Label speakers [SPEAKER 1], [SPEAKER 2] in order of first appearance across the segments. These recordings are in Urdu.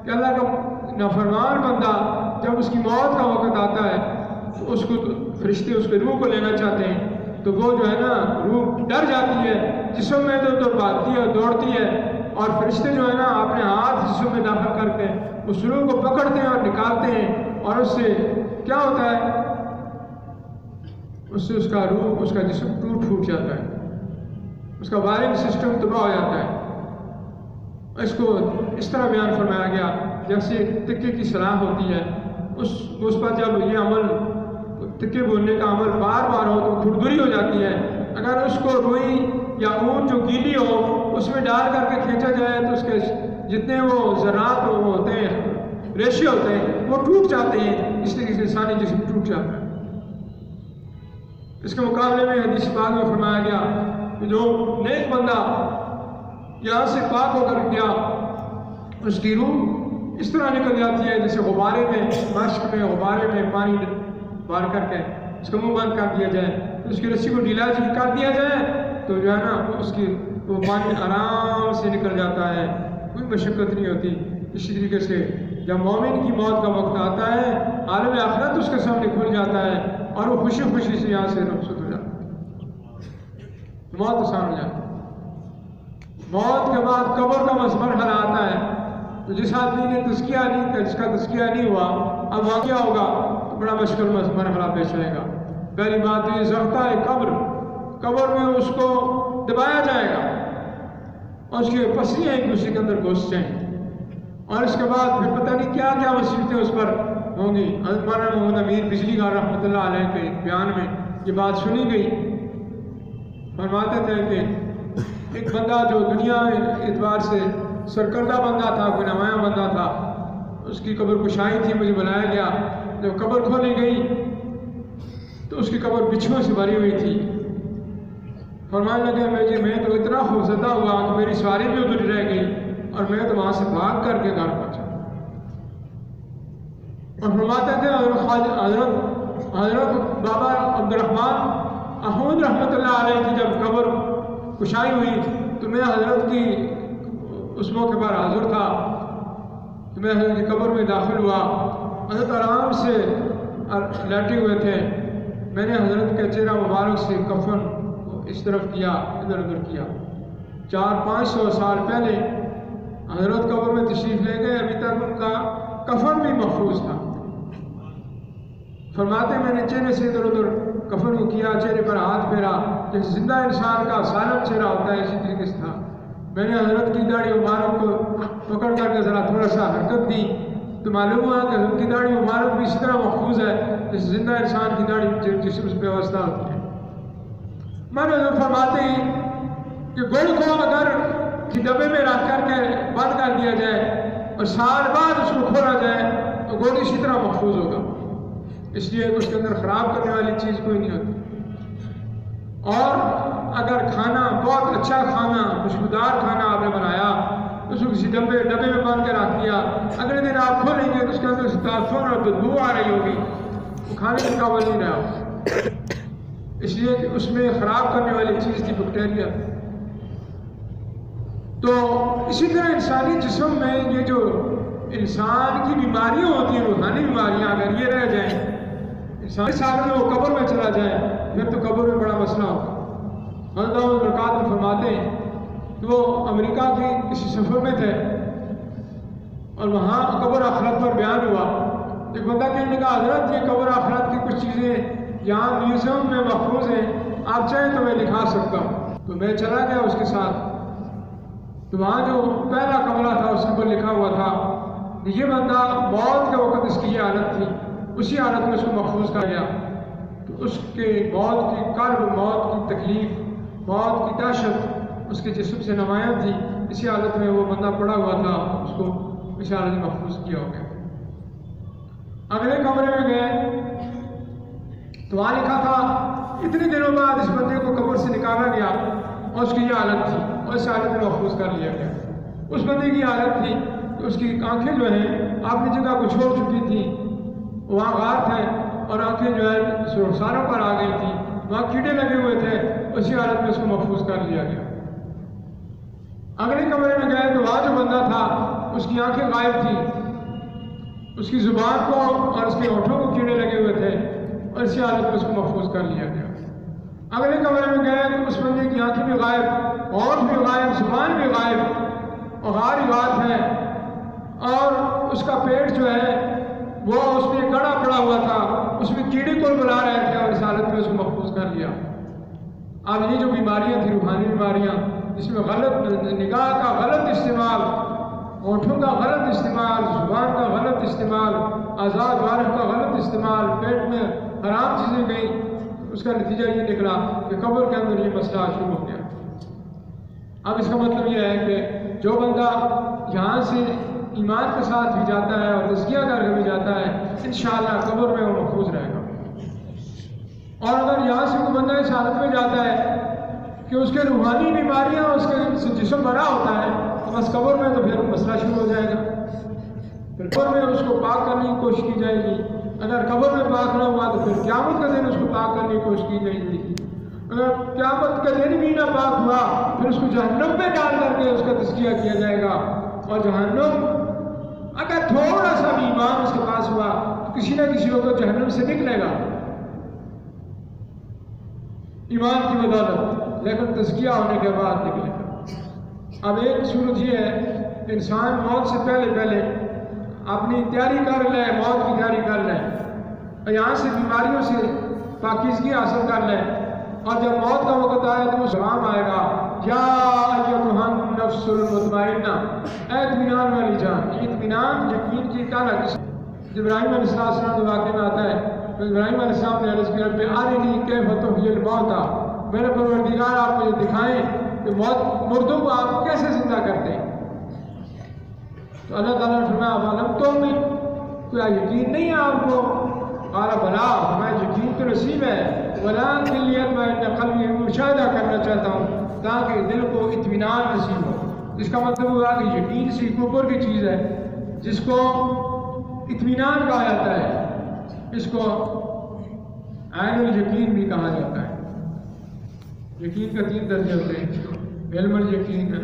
[SPEAKER 1] کہ اللہ کا نافرمان بندہ جب اس کی موت کا وقت آتا ہے تو اس کو فرشتے اس کے روح کو لینا چاہتے ہیں تو وہ جو ہے نا روح ڈر جاتی ہے، جسم میں تو بھاگتی ہے دوڑتی ہے، اور فرشتے جو ہے نا اپنے ہاتھ جسم میں داخل کر کے اس روح کو پکڑتے ہیں اور نکالتے ہیں، اور اس سے کیا ہوتا ہے، اس سے اس کا روح اس کا جسم ٹوٹ جاتا ہے، اس کا وائرنگ سسٹم تباہ ہو جاتا ہے۔ اس کو اس طرح بیان فرمایا گیا جیسے تکے کی صلاح ہوتی ہے، اس پر جب یہ عمل تکے بولنے کا عمل بار بار ہو تو کھردری ہو جاتی ہے۔ اگر اس کو روئی یا اون جو گیلی ہو اس میں ڈال کر کے کھینچا جائے تو اس کے جتنے وہ ذرات ہوتے ہیں، ریشے ہوتے ہیں، وہ ٹوٹ جاتے ہیں، اس طریقے سے انسانی جسم ٹوٹ جاتا ہے۔ اس کے مقابلے میں حدیث پاک میں فرمایا گیا کہ جو نیک بندہ یہاں سے پاک ہو کر گیا اس کی روح اس طرح نکل جاتی ہے جیسے غبارے میں، مشق میں غبارے میں پانی بار کر کے اس کا منہ بند کر دیا جائے، اس کی رسی کو ڈھیلا کر دیا جائے تو جو ہے نا اس کی وہ پانی آرام سے نکل جاتا ہے، کوئی مشقت نہیں ہوتی۔ اسی طریقے سے جب مومن کی موت کا وقت آتا ہے عالم آخرت اس کے سامنے کھل جاتا ہے اور وہ خوشی خوشی سے یہاں سے رخصت ہو جاتا ہے، موت آسان ہو جاتی ہے۔ موت کے بعد قبر کا مرحلہ آتا ہے تو جس آدمی نے تزکیہ نہیں، جس کا تزکیہ نہیں ہوا، اب واقعہ ہوگا تو بڑا مشکل مرحلہ پیش آئے گا۔ پہلی بات تو یہ ضرورت ہے قبر میں اس کو دبایا جائے گا اور اس کی پسلیاں ایک دوسرے کے اندر گھس جائیں، اور اس کے بعد پھر پتہ نہیں کیا کیا مصیبتیں اس پر ہوں گی۔ حضرت مولانا محمد امیر بجلی گار رحمۃ اللہ علیہ کے بیان میں یہ بات سنی گئی، فرماتے تھے کہ ایک بندہ جو دنیا اعتبار سے سرکردہ بندہ تھا، کوئی نمایاں بندہ تھا، اس کی قبر کشائی تھی، مجھے بلایا گیا۔ جب قبر کھولی گئی تو اس کی قبر بچھوؤں سے بھری ہوئی تھی۔ فرمانے لگے میں تو اتنا خوفزدہ ہوا کہ میری سواری بھی ادھر رہ گئی اور میں تو وہاں سے بھاگ کر کے گھر پہنچا۔ اور فرماتے تھے حضرت بابا عبدالرحمن احمد رحمۃ اللہ علیہ کی جب قبر کشائی ہوئی تو میں حضرت کی اس موقع پر حاضر تھا، تو میں حضرت کی قبر میں داخل ہوا۔ حضرت آرام سے لیٹے ہوئے تھے، میں نے حضرت کے چہرہ مبارک سے کفن اس طرف کیا، ادھر ادھر کیا۔ 400-500 سال پہلے حضرت قبر میں تشریف لے گئے، ابھی تک ان کا کفن بھی محفوظ تھا۔ فرماتے میں نے چہرے سے ادھر ادھر کفن کو کیا، چہرے پر ہاتھ پھیرا، جیسے زندہ انسان کا سالم چہرہ ہوتا ہے اسی طریقے سے تھا۔ میں نے حضرت کی داڑھی مبارک کو پکڑ کر کے ذرا تھوڑا سا حرکت دی تو معلوم ہوا کہ حضرت کی داڑھی مبارک بھی اسی طرح محفوظ ہے جیسے زندہ انسان کی داڑھی جسم پہ وابستہ ہوتی ہے۔ میں نے حضرت فرماتے ہیں کہ گل کو اگر کی ڈبے میں رکھ کر کے بند کر دیا جائے اور سال بعد اس کو کھولا جائے تو گل اسی طرح محفوظ ہوگا، اس لیے اس کے اندر خراب کرنے والی چیز کوئی نہیں ہوتی۔ اور اگر کھانا بہت اچھا کھانا، خوشبودار کھانا آپ نے بنایا، اس کو کسی ڈبے میں بند کے رکھ دیا، اگلے دن آپ کھولیں گے تو اس کے اندر سے تعفن اور بدبو آ رہی ہوگی، وہ کھانے کے قابل نہیں رہا، اس لیے کہ اس میں خراب کرنے والی چیز تھی بیکٹیریا۔ تو اسی طرح انسانی جسم میں یہ جو انسان کی بیماریاں ہوتی ہیں، روحانی بیماریاں، اگر یہ رہ جائیں انسانی ساتھ میں وہ قبر میں چلا جائے پھر تو قبر میں بڑا مسئلہ ہوگا۔ حضرت برکات فرماتے ہیں کہ وہ امریکہ کے کسی سفر میں تھے اور وہاں قبر آخرت پر بیان ہوا۔ ایک بندہ کہنے لگا حضرت یہ قبر آخرت کی کچھ چیزیں یہاں میوزیم میں محفوظ ہیں، آپ چاہیں تو میں دکھا سکتا ہوں۔ تو میں چلا گیا اس کے ساتھ، تو وہاں جو پہلا کمرہ تھا اس پر لکھا ہوا تھا کہ یہ بندہ موت کے وقت اس کی یہ حالت تھی، اسی حالت میں اس کو محفوظ کر گیا۔ تو اس کے موت کی کرب، موت کی تکلیف، موت کی دہشت اس کے جسم سے نمایاں تھی، اسی حالت میں وہ بندہ پڑا ہوا تھا، اس کو اسی حالت میں محفوظ کیا ہو گیا۔ اگلے کمرے میں گئے تو وہاں لکھا تھا اتنے دنوں بعد اس بندے کو قبر سے نکالا گیا اور اس کی یہ حالت تھی اور اس حالت میں محفوظ کر لیا گیا۔ اس بندے کی حالت تھی کہ اس کی آنکھیں جو ہیں اپنی جگہ کو چھوڑ چکی تھی، وہاں غار تھے اور آنکھیں جو ہے سرخساروں پر آ گئی تھی، وہاں کیڑے لگے ہوئے تھے، اسی حالت میں اس کو محفوظ کر لیا گیا۔ اگلے کمرے میں گئے تو وہاں جو بندہ تھا اس کی آنکھیں غائب تھیں، اس کی زبان کو اور اس کے ہونٹوں کو کیڑے لگے ہوئے تھے، اور اسی حالت میں اس کو محفوظ کر لیا گیا۔ اگلے کمرے میں گئے تو اس بندے کی آنکھیں بھی غائب، ہونٹ بھی غائب، زبان بھی غائب، اور غار بات ہے، اور اس کا پیٹ جو ہے وہ اس میں کڑا پڑا ہوا تھا، اس میں کیڑے کو بلا رہے تھے، اور اس حالت میں اس کو محفوظ کر لیا۔ اب یہ جو بیماریاں تھیں، روحانی بیماریاں، جس میں غلط نگاہ کا غلط استعمال، ہونٹوں کا غلط استعمال، زبان کا غلط استعمال، آزاد وارث کا غلط استعمال، پیٹ میں حرام چیزیں گئیں، اس کا نتیجہ یہ نکلا کہ قبر کے اندر یہ مسئلہ شروع ہو گیا۔ اب اس کا مطلب یہ ہے کہ جو بندہ یہاں سے ایمان کے ساتھ بھی جاتا ہے اور تزکیہ کر کے بھی جاتا ہے، انشاءاللہ قبر میں وہ محفوظ رہے گا۔ اور اگر یہاں سے کوئی بندہ اس حالت میں جاتا ہے کہ اس کے روحانی بیماریاں اس کے جسم بڑا ہوتا ہے، تو بس قبر میں تو پھر مسئلہ شروع ہو جائے گا۔ پھر قبر میں اس کو پاک کرنے کی کوشش کی جائے گی، اگر قبر میں پاک نہ ہوا تو پھر قیامت کا دن اس کو پاک کرنے کی کوشش کی جائے گی، اگر قیامت کا دن بھی نہ پاک ہوا پھر اس کو جہنم میں ڈال کر کے اس کا تزکیہ کیا جائے گا۔ اور جہنم اگر تھوڑا سا بھی ایمان اس کے پاس ہوا تو کسی نہ کسی وقت جہنم سے نکلے گا ایمان کی بدولت، لیکن تزکیہ ہونے کے بعد نکلے گا۔ اب ایک صورت یہ ہے کہ انسان موت سے پہلے اپنی تیاری کر لے، موت کی تیاری کر لے، اور یہاں سے بیماریوں سے پاکیزگی حاصل کر لے، اور جب موت کا وقت آئے تو وہ سلام آئے گا، یا ایھا النفس المطمئنہ، اے اطمینان والی جان۔ اطمینان یقین کی تعالیٰ قسم۔ ابراہیم علیہ السلام کے واقعے میں آتا ہے کہ ابراہیم علیہ السلام نے عرض کیا، رب ارنی کیف تحیی الموتیٰ، میرے پروردگار آپ مجھے دکھائیں کہ مردوں کو آپ کیسے زندہ کرتے ہیں۔ تو اللہ تعالیٰ نے فرمایا فَلَمْ تُؤْمِنْ، کیا یقین نہیں ہے آپ کو؟ قال بلا، میں یقین تو نصیب ہے، وَلَٰكِنْ لِيَطْمَئِنَّ قَلْبِي، مشاہدہ کرنا چاہتا ہوں تاکہ دل کو اطمینان نصیب ہو۔ اس کا مطلب ہوا کہ یقین سے اوپر کی چیز ہے جس کو اطمینان کہا جاتا ہے، اس کو عین الیقین بھی کہا جاتا ہے۔ یقین کا 3 درجے ہوتے ہیں، علم الیقین،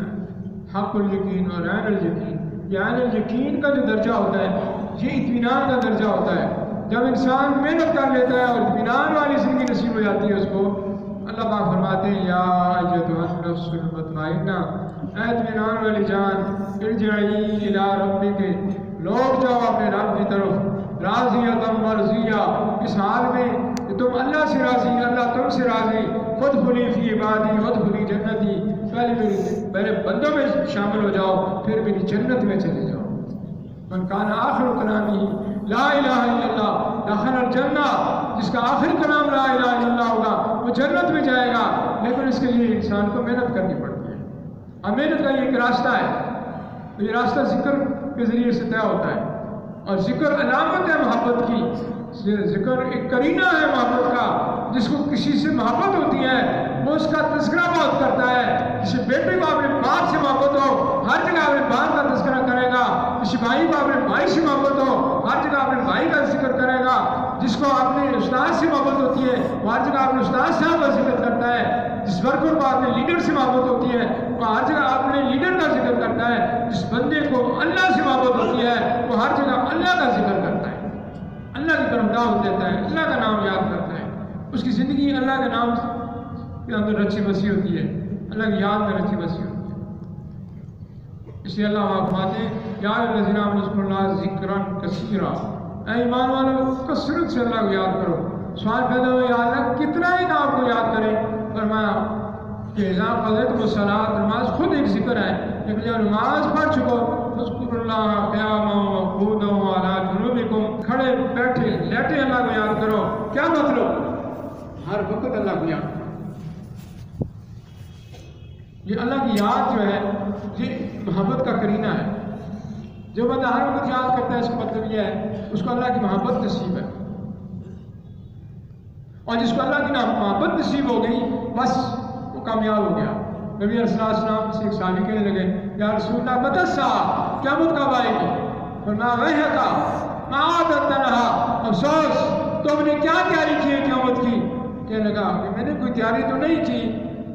[SPEAKER 1] حق الیقین اور عین الیقین۔ یہ عین الیقین کا جو درجہ ہوتا ہے یہ اطمینان کا درجہ ہوتا ہے۔ جب انسان محنت کر لیتا ہے اور اطمینان والی زندگی نصیب ہو جاتی ہے اس کو، اللہ پاک فرماتے ہیں یا ایھا النفس المطمئنہ، اے اطمینان والی جان، ارجعی الی ربک، لوٹ جاؤ اپنے رب کی طرف، راضیۃ مرضیہ، اس حال میں کہ تم اللہ سے راضی، اللہ تم سے راضی، فادخلی فی عبادی وادخلی جنتی، پہلے میرے بندوں میں شامل ہو جاؤ، پھر میری جنت میں چلے جاؤ۔ من کان آخر کلامی لا الہ الا اللہ دخل الجنہ، جس کا آخر کلام لا الہ الا اللہ ہوگا وہ جنت میں جائے گا، لیکن اس کے لیے انسان کو محنت کرنی پڑتی ہے۔ اب محنت کا یہ ایک راستہ ہے، تو یہ راستہ ذکر کے ذریعے سے طے ہوتا ہے، اور ذکر علامت ہے محبت کی، ذکر ایک کرینہ ہے محبت کا۔ جس کو کسی سے محبت ہوتی ہے وہ اس کا تذکرہ بہت کرتا ہے، کسی بیٹے کو اپنے باپ سے محبت ہو ہر جگہ اپنے باپ کا تذکرہ کرے گا، کسی بھائی کو اپنے بھائی سے محبت ہو ہر جگہ اپنے بھائی کا ذکر کرے گا، جس کو اپنے استاد سے محبت ہوتی ہے وہ ہر جگہ اپنے استاد صاحب کا ذکر کرتا ہے، جس ورکر کو اپنے لیڈر سے محبت ہوتی ہے وہ ہر جگہ اپنے لیڈر کا ذکر کرتا ہے، جس بندے کو اللہ سے محبت ہوتی ہے وہ ہر جگہ اللہ کا ذکر کرتا ہے، اللہ کی طرف دعوت دیتا ہے، اللہ کا نام یاد کرتا ہے، اس کی زندگی اللہ کے نام کے اندر رچی بسی ہوتی ہے، اللہ کی یاد میں رچی بسی ہوتی ہے۔ اس لیے اللہ فرماتے ہیں یا الذین آمنوا اذکروا اللہ ذکرا کثیرا، اے ایمان والو کثرت سے اللہ کو یاد کرو۔ سوال پیدا ہوا یا اللہ کتنا ہی آپ کو یاد کریں؟ فرمایا کہ اذا قضیتم الصلاۃ، نماز خود ایک ذکر ہے، لیکن جب نماز پڑھ چکو فاذکروا اللہ قیاما وقعودا وعلی جنوبکم، کھڑے بیٹھے لیٹے اللہ کو یاد کرو۔ کیا مطلب؟ ہر وقت اللہ کو یاد کرو۔ یہ اللہ کی یاد جو ہے یہ محبت کا کرینہ ہے۔ جو بندہ ہر وقت یاد کرتا ہے اس کا مطلب یہ ہے اس کو اللہ کی محبت نصیب ہے، اور جس کو اللہ کی محبت نصیب ہو گئی بس وہ کامیاب ہو گیا۔ نبی علیہ السلام سے ایک صحابی کہنے لگے یا رسول اللہ متی الساعۃ، قیامت کب آئے گی؟ فرمایا ویحک ما اعددت لها، افسوس تم نے کیا تیاری کی ہے قیامت کی؟ کہنے لگا کہ میں نے کوئی تیاری تو نہیں کی،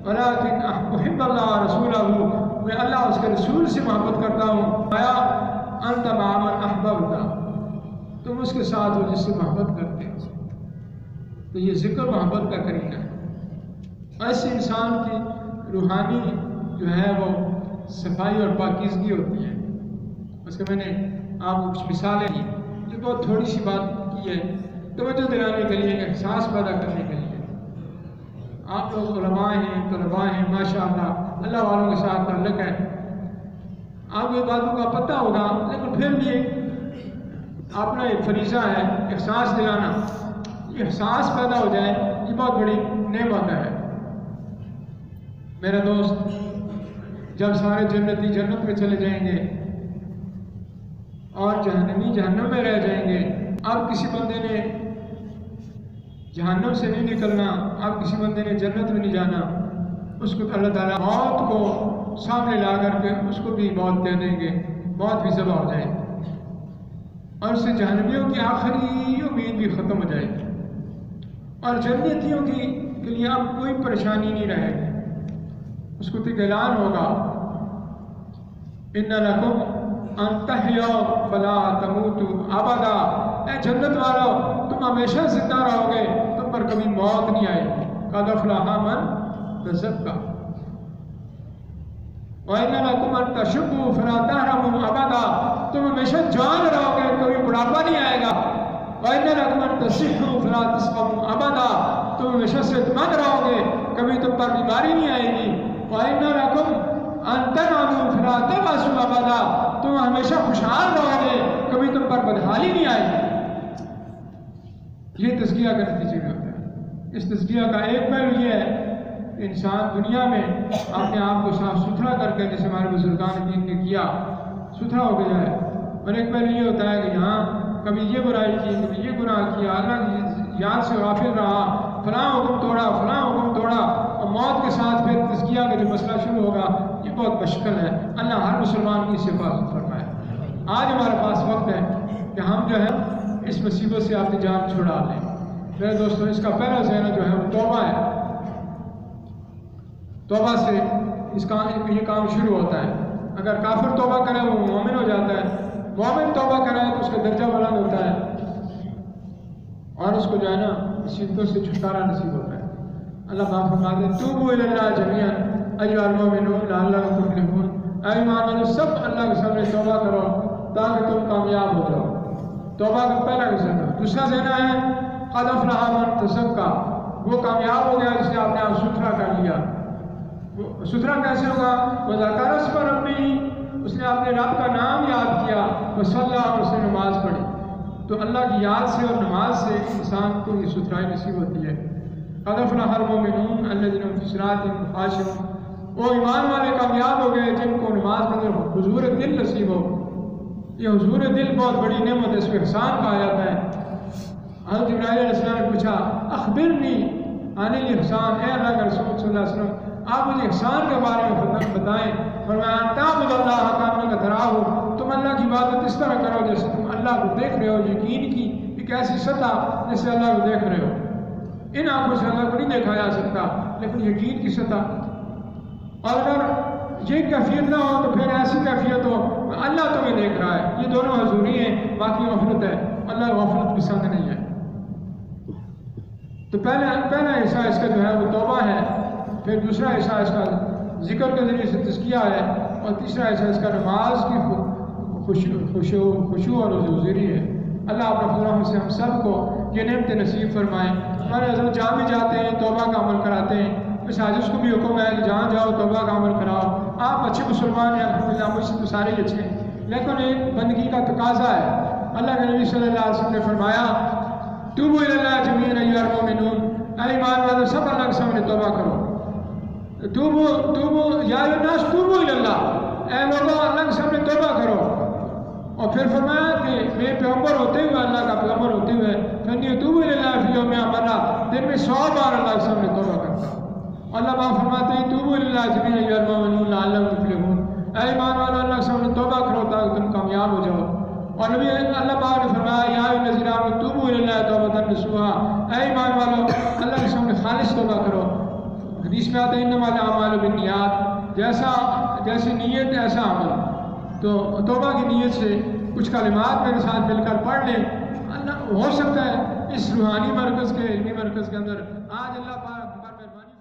[SPEAKER 1] ولیکن احب اللہ ورسولہ، میں اللہ اس کے رسول سے محبت کرتا ہوں، آیا انت مع من احببت، تم اس کے ساتھ ہو جس سے محبت کرتے ہو۔ تو یہ ذکر محبت کا کرینہ ہے۔ ایسے انسان کی روحانی جو ہے وہ صفائی اور پاکیزگی ہوتی ہے۔ اس کے میں نے آپ کو کچھ مثالیں دی جو بہت تھوڑی سی بات کی ہے، توجہ دلانے کے لیے، احساس پیدا کرنے کے لیے۔ آپ لوگ علماء ہیں، طلباء ہیں، ماشاءاللہ اللہ والوں کے ساتھ تعلق ہے، آپ کو یہ باتوں کا پتہ ہوگا، لیکن پھر بھی اپنا ایک فریضہ ہے احساس دلانا۔ یہ احساس پیدا ہو جائے یہ بہت بڑی نعمت ہے۔ میرا دوست، جب سارے جنتی جنت میں چلے جائیں گے اور جہنمی جہنم میں رہ جائیں گے، اب کسی بندے نے جہنم سے نہیں نکلنا، اب کسی بندے نے جنت میں نہیں جانا، اس کو اللہ تعالیٰ موت کو سامنے لا کر کے اس کو بھی موت دے دیں گے، موت بھی ذبح ہو جائے گی، اور اس سے جہنمیوں کی آخری امید بھی ختم ہو جائے گی، اور جنتیوں کے لیے اب کوئی پریشانی نہیں رہے گی۔ اس کو تو اعلان ہوگا، ان لکم ان تحیوا فلا تموتوا ابدا، اے جنت والو تم ہمیشہ زندہ رہو گے، تم پر کبھی موت نہیں آئے گی۔ قد افلح من تزکا وان لکم ان تشبوا فلا تحرموا ابدا، تم ہمیشہ جوان رہو گے، کبھی بڑھاپا نہیں آئے گا۔ وان لکم ان تصحوا فلا تسقموا ابدا، تم ہمیشہ صحت مند رہو گے، کبھی تم پر بیماری نہیں آئے گی۔ وان لکم ان تناموا فلا تبأسوا ابدا، تم ہمیشہ خوشحال رہو گے، کبھی تم پر بدحالی نہیں آئے گی۔ یہ تزکیہ کا نتیجہ ہوتا ہے۔ اس تزکیہ کا ایک پہلو یہ ہے کہ انسان دنیا میں اپنے آپ کو صاف ستھرا کر کے، جیسے ہمارے بزرگان دین نے کیا، ستھرا ہو گیا ہے۔ اور ایک پہلو یہ ہوتا ہے کہ یہاں کبھی یہ برائی کی، کبھی یہ گناہ کیا، اللہ کی یاد سے غافل رہا، فلاں حکم توڑا، فلاں حکم توڑا، اور موت کے ساتھ پھر تزکیہ کا جو مسئلہ شروع ہوگا، یہ بہت مشکل ہے۔ اللہ ہر مسلمان کی حفاظت فرمائے۔ آج ہمارے پاس وقت ہے کہ ہم جو ہے اس مصیبت سے اپنی جان چھڑا لیں۔ میرے دوستوں، اس کا پہلا ذہن جو ہے وہ توبہ ہے۔ توبہ سے یہ کام شروع ہوتا ہے۔ اگر کافر توبہ کرے وہ مومن ہو جاتا ہے، مومن توبہ کرے تو اس کا درجہ بلند ہوتا ہے، اور اس کو جو ہے نا مصیبتوں سے چھٹکارا نصیب ہوتا ہے۔ اللہ پاک فرماتے ہیں توبوا الی اللہ جمیعا ایھا المؤمنون لعلکم تفلحون، اے ایمان والو سب اللہ کے سامنے توبہ کرو تاکہ تم کامیاب ہو جاؤ۔ توبہ کا پہلا ذہن ہے۔ دوسرا ذہن ہے قد افلح من تزکا، وہ کامیاب ہو گیا جس نے اپنے آپ ستھرا کر لیا۔ ستھرا کیسے ہوگا؟ وذکر اسم ربہ، اس نے اپنے رب کا نام یاد کیا، وصلی، اور اس نے نماز پڑھی۔ تو اللہ کی یاد سے اور نماز سے انسان کو یہ ستھرائی نصیب ہوتی ہے۔ قد افلح المؤمنون الذین هم فی صلاتهم خاشعون، وہ ایمان والے کامیاب ہو گئے جن کو نماز کے اندر حضور دل نصیب ہو۔ یہ حضور دل بہت بڑی نعمت ہے، اس کو احسان کہا جاتا ہے۔ حضرت جبرائیل علیہ السلام نے پوچھا اخبرنی عن الاحسان، اے اللہ کے رسول صلی اللہ علیہ وسلم آپ مجھے احسان کے بارے میں بتائیں۔ فرمایا ان تعبد اللہ کانک تراہ، تم اللہ کی عبادت اس طرح کرو جیسے تم اللہ کو دیکھ رہے ہو۔ یقین کی ایک ایسی سطح جیسے اللہ کو دیکھ رہے ہو۔ ان آنکھوں سے اللہ کو نہیں دیکھا جا سکتا، لیکن یقین کی سطح۔ اور اگر یہ کیفیت نہ ہو تو پھر ایسی کیفیت ہو اللہ تمہیں دیکھ رہا ہے۔ یہ دونوں حضوری ہیں، باقی غفلت ہے۔ اللہ غفلت پسند نہیں ہے۔ تو پہلا حصہ اس کا جو ہے وہ توبہ ہے، پھر دوسرا حصہ اس کا ذکر کے ذریعے سے تزکیہ ہے، اور تیسرا حصہ اس کا نماز کی خشوع اور حضوری ہے۔ اللہ اپنے فضل سے ہم سب کو یہ نعمت نصیب فرمائیں۔ ہمارے حضرت جہاں بھی جاتے ہیں توبہ کا عمل کراتے ہیں، اس حاجز کو بھی حکم ہے کہ جہاں جاؤ توبہ کا عمل کراؤ۔ آپ اچھے مسلمان ہیں الحمدللہ، مجھ سے تو سارے ہی اچھے ہیں، لیکن ایک بندگی کا تقاضا ہے۔ اللہ کے نبی صلی اللہ علیہ وسلم نے فرمایا توبوا الی اللہ جمیعا ایھا المؤمنون، اے ایمان والو سب اللہ کے سامنے توبہ کرو۔ توبوا یا ایھا الناس توبوا الی اللہ، اے لوگوں اللہ کے سامنے توبہ کرو۔ اور پھر فرمایا کہ میں پیغمبر ہوتے ہوئے، اللہ کا پیغمبر ہوتے ہوئے، فانی اتوب الی اللہ فی یوم مرہ، دن میں 100 بار اللہ کے سامنے توبہ کرتا ہوں۔ اللہ پاک فرماتے ہیں توبوا الی اللہ جمیعا ایھا المؤمنون لعلکم تفلحون، اے ایمان والو اللہ کے سامنے توبہ کرو تاکہ تم کامیاب ہو جاؤ۔ اور نبی اللہ پاک نے فرمایا یا ایھا الذین آمنوا توبوا الی اللہ توبۃ نصوحا، اے ایمان والو اللہ کے سامنے خالص توبہ کرو۔ حدیث میں آتا ہے انما الاعمال بالنیات، جیسی نیت ایسا عمل. تو توبہ کی نیت سے کچھ کلمات میرے ساتھ مل کر پڑھ لیں. اللہ ہو سکتا ہے اس روحانی مرکز کے علمی مرکز کے اندر آج اللہ پاک پر مہربانی